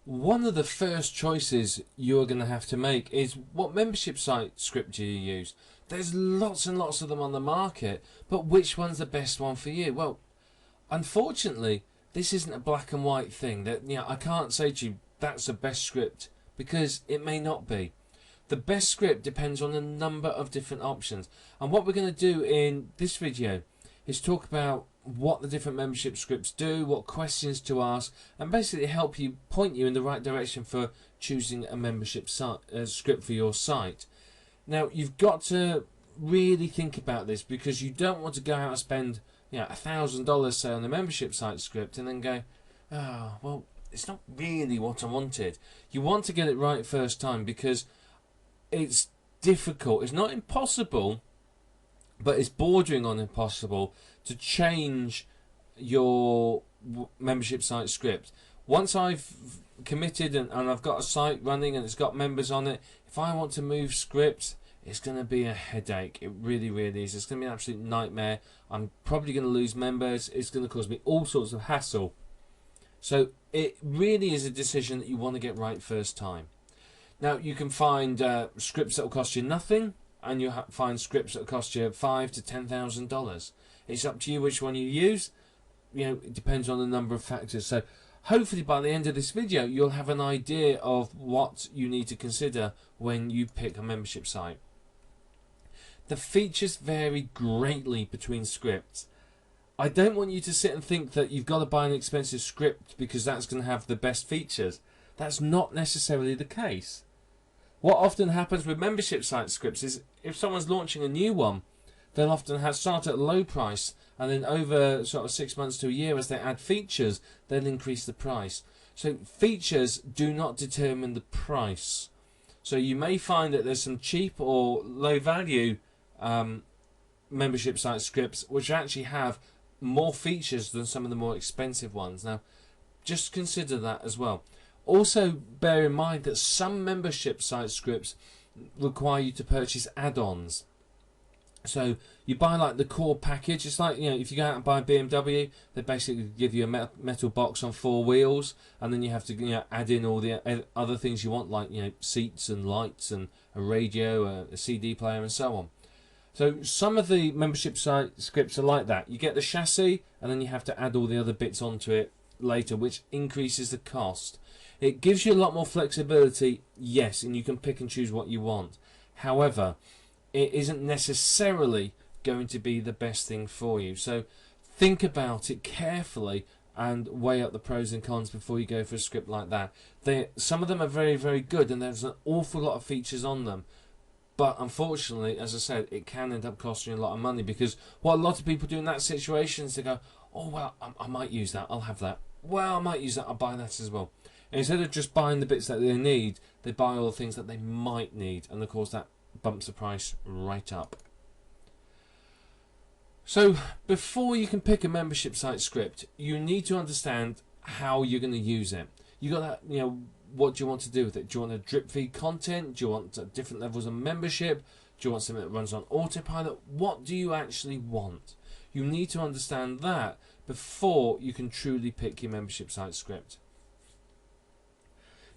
one of the first choices you're going to have to make is what membership site script do you use. There's lots and lots of them on the market, but which one's the best one for you? Well, unfortunately, this isn't a black and white thing. That I can't say to you that's the best script, because it may not be. The best script depends on a number of different options, and what we're going to do in this video is talk about what the different membership scripts do, what questions to ask, and basically help you, point you in the right direction for choosing a membership script for your site. Now, you've got to really think about this, because you don't want to go out and spend $1,000 say on the membership site script and then go, oh well, it's not really what I wanted. You want to get it right first time, because it's difficult. It's not impossible, but it's bordering on impossible to change your membership site script. Once I've committed and I've got a site running and it's got members on it, if I want to move scripts, it's going to be a headache. It really, really is. It's going to be an absolute nightmare. I'm probably going to lose members. It's going to cause me all sorts of hassle. So it really is a decision that you want to get right first time. Now, you can find scripts that will cost you nothing, and you find scripts that will cost you $5,000 to $10,000. It's up to you which one you use. It depends on a number of factors. So hopefully by the end of this video, you'll have an idea of what you need to consider when you pick a membership site. The features vary greatly between scripts. I don't want you to sit and think that you've got to buy an expensive script because that's going to have the best features. That's not necessarily the case. What often happens with membership site scripts is if someone's launching a new one, they'll often start at a low price, and then over sort of 6 months to a year, as they add features, they'll increase the price. So features do not determine the price. So you may find that there's some cheap or low value membership site scripts which actually have more features than some of the more expensive ones. Now, just consider that as well. Also, bear in mind that some membership site scripts require you to purchase add-ons. So you buy like the core package. It's like, if you go out and buy a BMW, they basically give you a metal box on 4 wheels, and then you have to add in all the other things you want, like seats and lights and a radio, a CD player, and so on. So some of the membership site scripts are like that. You get the chassis, and then you have to add all the other bits onto it later, which increases the cost. It gives you a lot more flexibility, yes, and you can pick and choose what you want. However, it isn't necessarily going to be the best thing for you. So think about it carefully and weigh up the pros and cons before you go for a script like that. Some of them are very, very good, and there's an awful lot of features on them. But unfortunately, as I said, it can end up costing you a lot of money, because what a lot of people do in that situation is they go, oh, well, I might use that, I'll have that. Well, I might use that, I'll buy that as well. And instead of just buying the bits that they need, they buy all the things that they might need. And of course, that bumps the price right up. So before you can pick a membership site script, you need to understand how you're going to use it. You got that, what do you want to do with it? Do you want a drip feed content? Do you want different levels of membership? Do you want something that runs on autopilot? What do you actually want? You need to understand that before you can truly pick your membership site script.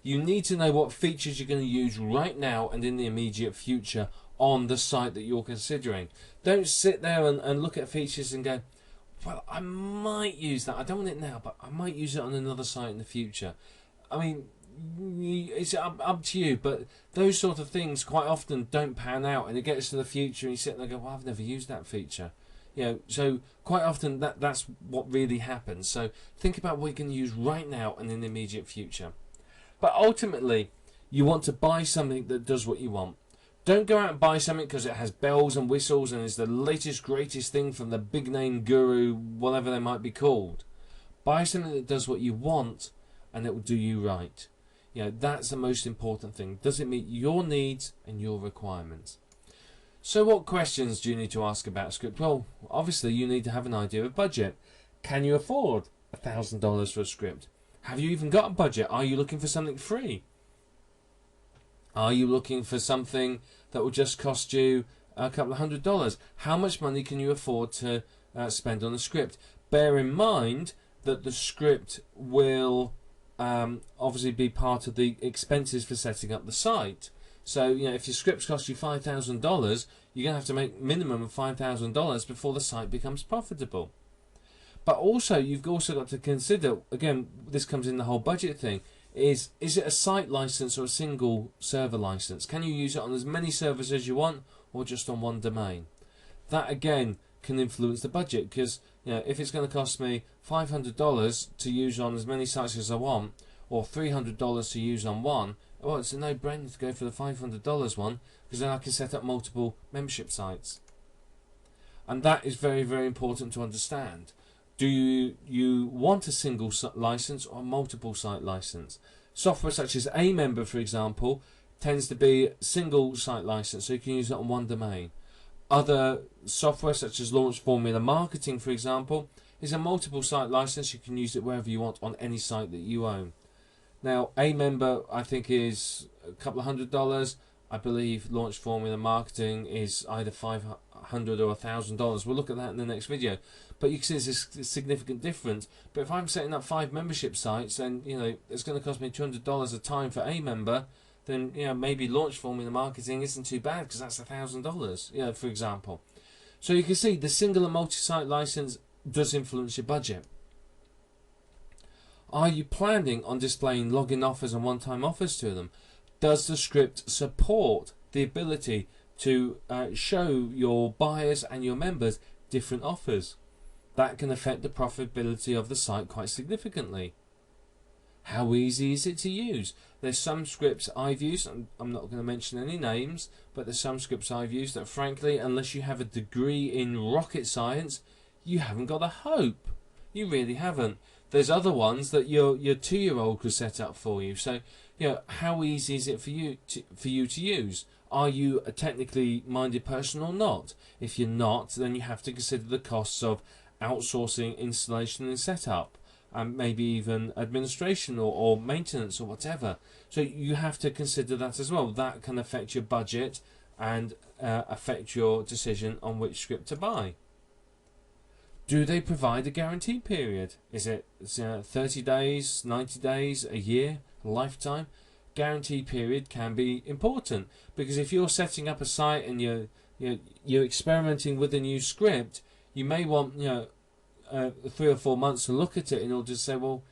You need to know what features you're going to use right now and in the immediate future on the site that you're considering. Don't sit there and look at features and go, well, I might use that. I don't want it now, but I might use it on another site in the future. I mean, it's up to you, but those sort of things quite often don't pan out, and it gets to the future and you sit there and go, well, I've never used that feature. So quite often that's what really happens. So think about what you can use right now and in the immediate future. But ultimately, you want to buy something that does what you want. Don't go out and buy something because it has bells and whistles and is the latest, greatest thing from the big name guru, whatever they might be called. Buy something that does what you want, and it will do you right. That's the most important thing. Does it meet your needs and your requirements? So what questions do you need to ask about a script? Well, obviously you need to have an idea of budget. Can you afford $1,000 for a script? Have you even got a budget? Are you looking for something free? Are you looking for something that will just cost you a couple of $100s? How much money can you afford to spend on a script? Bear in mind that the script will obviously be part of the expenses for setting up the site. So, if your scripts cost you $5,000, you're going to have to make minimum of $5,000 before the site becomes profitable. But also, you've also got to consider, again, this comes in the whole budget thing, is it a site license or a single server license? Can you use it on as many servers as you want, or just on one domain? That, again, can influence the budget, because if it's going to cost me $500 to use on as many sites as I want, or $300 to use on one, well, it's a no-brainer to go for the $500 one, because then I can set up multiple membership sites. And that is very, very important to understand. Do you want a single license or a multiple site license? Software such as Amember, for example, tends to be single site license, so you can use it on one domain. Other software such as Launch Formula Marketing, for example, is a multiple site license. You can use it wherever you want on any site that you own. Now, Amember, I think, is a couple of $100. I believe Launch Formula Marketing is either $500 or $1,000. We'll look at that in the next video. But you can see there's a significant difference. But if I'm setting up 5 membership sites, and it's going to cost me $200 a time for Amember, then maybe Launch Formula Marketing isn't too bad, because that's $1,000, for example. So you can see the single and multi-site license does influence your budget. Are you planning on displaying login offers and one-time offers to them? Does the script support the ability to show your buyers and your members different offers? That can affect the profitability of the site quite significantly. How easy is it to use? There's some scripts I've used, I'm not going to mention any names, but there's some scripts I've used that, frankly, unless you have a degree in rocket science, you haven't got a hope. You really haven't. There's other ones that your 2-year-old could set up for you. So, how easy is it for you to use? Are you a technically minded person or not? If you're not, then you have to consider the costs of outsourcing installation and setup, and maybe even administration or maintenance or whatever. So you have to consider that as well. That can affect your budget and affect your decision on which script to buy. Do they provide a guarantee period? Is it 30 days, 90 days, a year, a lifetime? Guarantee period can be important, because if you're setting up a site and you're experimenting with a new script, you may want 3 or 4 months to look at it in order to say, well,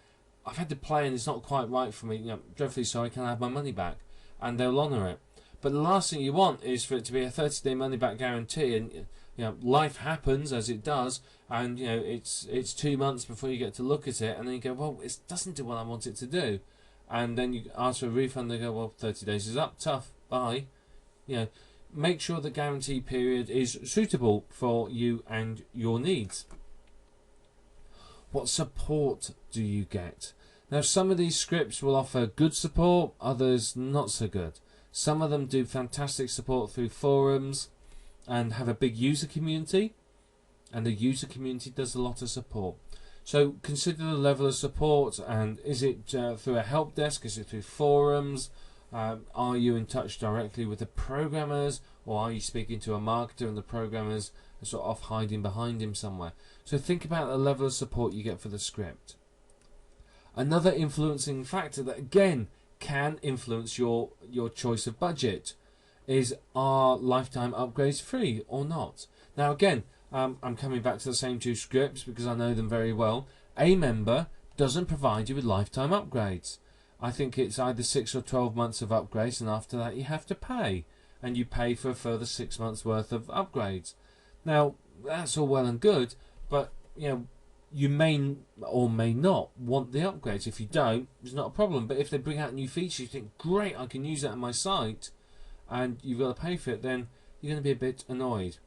I've had to play and it's not quite right for me. Dreadfully sorry, can I have my money back? And they'll honour it. But the last thing you want is for it to be a 30-day money-back guarantee, and life happens as it does, and it's 2 months before you get to look at it, and then you go, well, it doesn't do what I want it to do, and then you ask for a refund. They go, well, 30 days is up, tough, bye. Make sure the guarantee period is suitable for you and your needs. What support do you get? Now, some of these scripts will offer good support, others not so good. Some of them do fantastic support through forums and have a big user community, and the user community does a lot of support. So consider the level of support, and is it through a help desk? Is it through forums? Are you in touch directly with the programmers, or are you speaking to a marketer and the programmers are sort of hiding behind him somewhere? So think about the level of support you get for the script. Another influencing factor that again can influence your choice of budget is, are lifetime upgrades free or not? Now again, I'm coming back to the same 2 scripts because I know them very well. Amember doesn't provide you with lifetime upgrades. I think it's either 6 or 12 months of upgrades, and after that you have to pay, and you pay for a further 6 months worth of upgrades. Now that's all well and good, but you may or may not want the upgrades. If you don't, it's not a problem. But if they bring out new features, you think, great, I can use that on my site, and you've got to pay for it, then you're going to be a bit annoyed.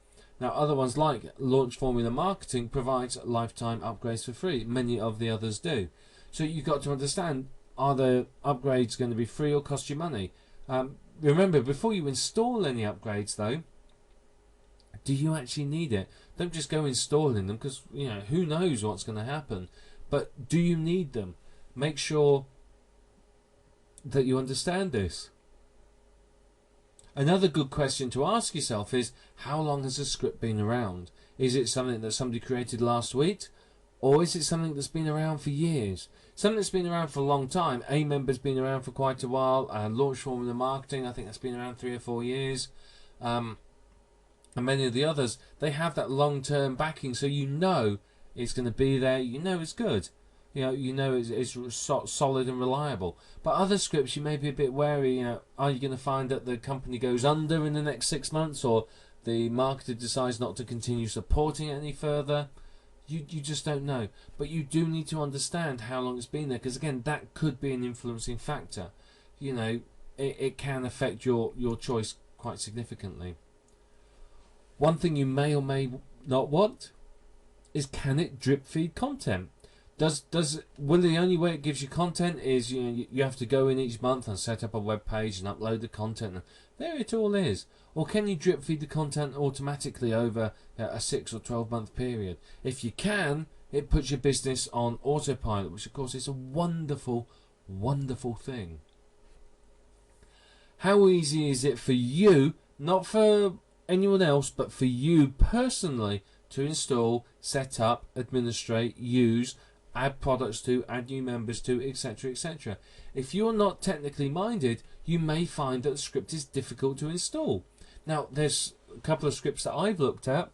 Now, other ones like Launch Formula Marketing provides lifetime upgrades for free. Many of the others do. So you've got to understand, are the upgrades going to be free or cost you money? Remember, before you install any upgrades, though, do you actually need it? Don't just go installing them, because who knows what's going to happen. But do you need them? Make sure that you understand this. Another good question to ask yourself is, how long has the script been around? Is it something that somebody created last week, Or is it something that's been around for years? Something that's been around for a long time. Amember's been around for quite a while. Launch Formula Marketing, I think that's been around 3 or 4 years. And many of the others, they have that long-term backing, so you know it's going to be there. You know it's good. You know it's solid and reliable. But other scripts, you may be a bit wary. Are you going to find that the company goes under in the next 6 months, or the marketer decides not to continue supporting it any further? You just don't know. But you do need to understand how long it's been there, because again, that could be an influencing factor. It can affect your choice quite significantly. One thing you may or may not want is, can it drip feed content? Will the only way it gives you content is you have to go in each month and set up a web page and upload the content, and there it all is? Or can you drip feed the content automatically over a 6 or 12 month period? If you can, it puts your business on autopilot, which of course is a wonderful, wonderful thing. How easy is it for you, not for anyone else, but for you personally, to install, set up, administrate, use, add products to, add new members to, etc., etc. If you're not technically minded, you may find that the script is difficult to install. Now, there's a couple of scripts that I've looked at,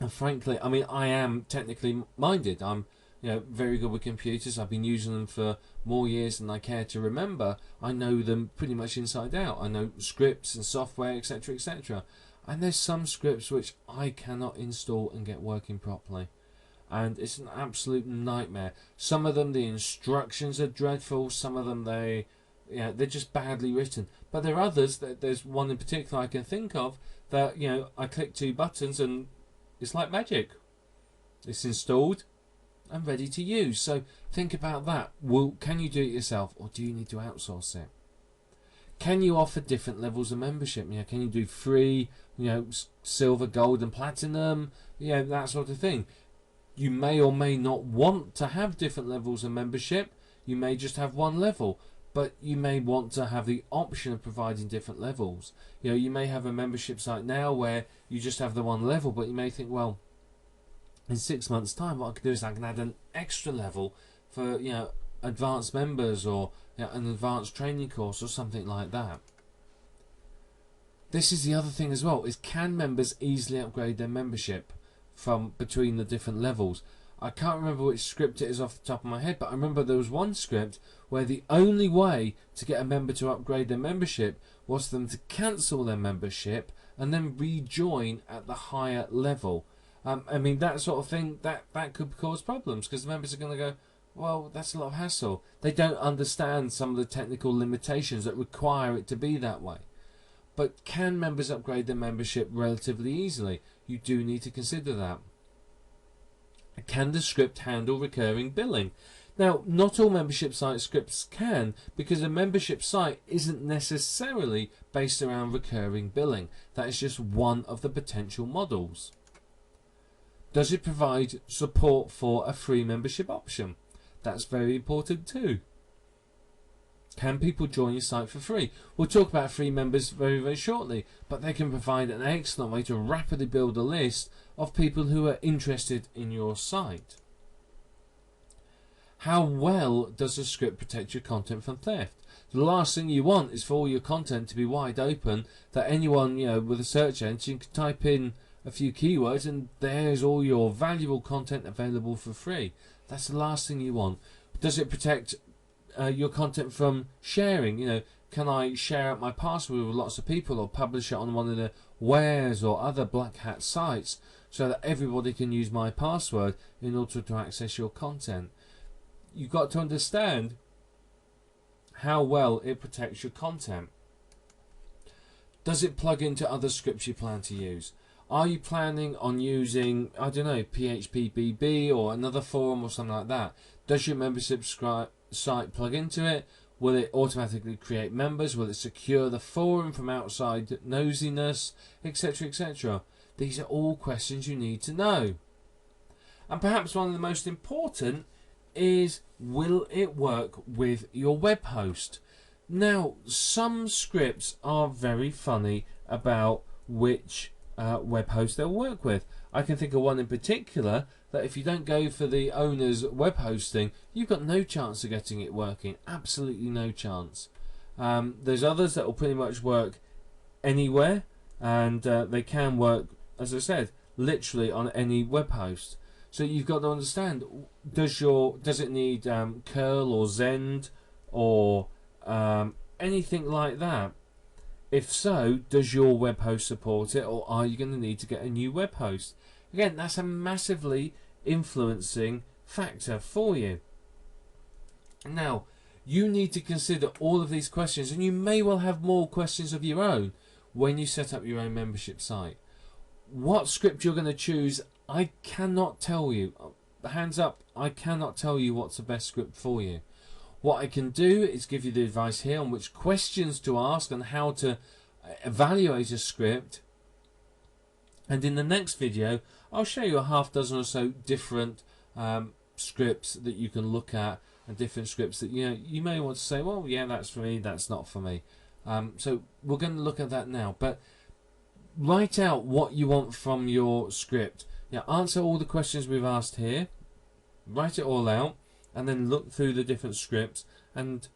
and frankly, I am technically minded. I'm very good with computers. I've been using them for more years than I care to remember. I know them pretty much inside out. I know scripts and software, etc., etc. And there's some scripts which I cannot install and get working properly, and it's an absolute nightmare. Some of them, the instructions are dreadful. Some of them, they're just badly written. But there are others, there's one in particular I can think of, that I click 2 buttons and it's like magic. It's installed and ready to use. So think about that. Can you do it yourself, or do you need to outsource it? Can you offer different levels of membership? Can you do free, silver, gold and platinum, that sort of thing? You may or may not want to have different levels of membership. You may just have one level, but you may want to have the option of providing different levels. You may have a membership site now where you just have the one level, but you may think, well, in 6 months' time, what I can do is I can add an extra level for advanced members, or an advanced training course or something like that. This is the other thing as well, is can members easily upgrade their membership from between the different levels? I can't remember which script it is off the top of my head, but I remember there was one script where the only way to get a member to upgrade their membership was for them to cancel their membership and then rejoin at the higher level. That sort of thing, that could cause problems, because the members are going to go, well, that's a lot of hassle. They don't understand some of the technical limitations that require it to be that way. But can members upgrade their membership relatively easily? You do need to consider that. Can the script handle recurring billing? Now, not all membership site scripts can, because a membership site isn't necessarily based around recurring billing. That is just one of the potential models. Does it provide support for a free membership option? That's very important too. Can people join your site for free? We'll talk about free members very, very shortly, but they can provide an excellent way to rapidly build a list of people who are interested in your site. How well does the script protect your content from theft? The last thing you want is for all your content to be wide open, that anyone with a search engine can type in a few keywords and there's all your valuable content available for free. That's the last thing you want. Does it protect your content from sharing? Can I share out my password with lots of people, or publish it on one of the Wares or other black hat sites so that everybody can use my password in order to access your content? You've got to understand how well it protects your content. Does it plug into other scripts you plan to use? Are you planning on using, I don't know, PHPBB or another forum or something like that? Does your membership site plug into it? Will it automatically create members? Will it secure the forum from outside nosiness, etc., etc.? These are all questions you need to know. And perhaps one of the most important is, will it work with your web host? Now, some scripts are very funny about which web host they'll work with. I can think of one in particular that if you don't go for the owner's web hosting, you've got no chance of getting it working. Absolutely no chance. There's others that will pretty much work anywhere, and they can work, as I said, literally on any web host. So you've got to understand, does it need curl or Zend or anything like that? If so, does your web host support it, or are you going to need to get a new web host? Again, that's a massively influencing factor for you. Now, you need to consider all of these questions, and you may well have more questions of your own when you set up your own membership site. What script you're going to choose, I cannot tell you. Hands up, I cannot tell you what's the best script for you. What I can do is give you the advice here on which questions to ask and how to evaluate a script. And in the next video, I'll show you a half dozen or so different scripts that you can look at, and different scripts that you may want to say, well, yeah, that's for me, that's not for me. So we're going to look at that now. But write out what you want from your script. Answer all the questions we've asked here. Write it all out, and then look through the different scripts and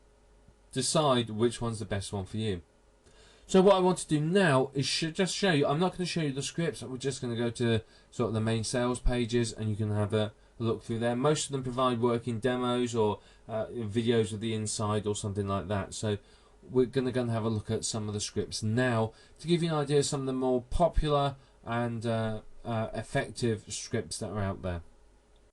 decide which one's the best one for you. So what I want to do now is just show you. I'm not going to show you the scripts. We're just going to go to sort of the main sales pages, and you can have a look through there. Most of them provide working demos or videos of the inside or something like that. So we're going to have a look at some of the scripts now to give you an idea of some of the more popular and effective scripts that are out there.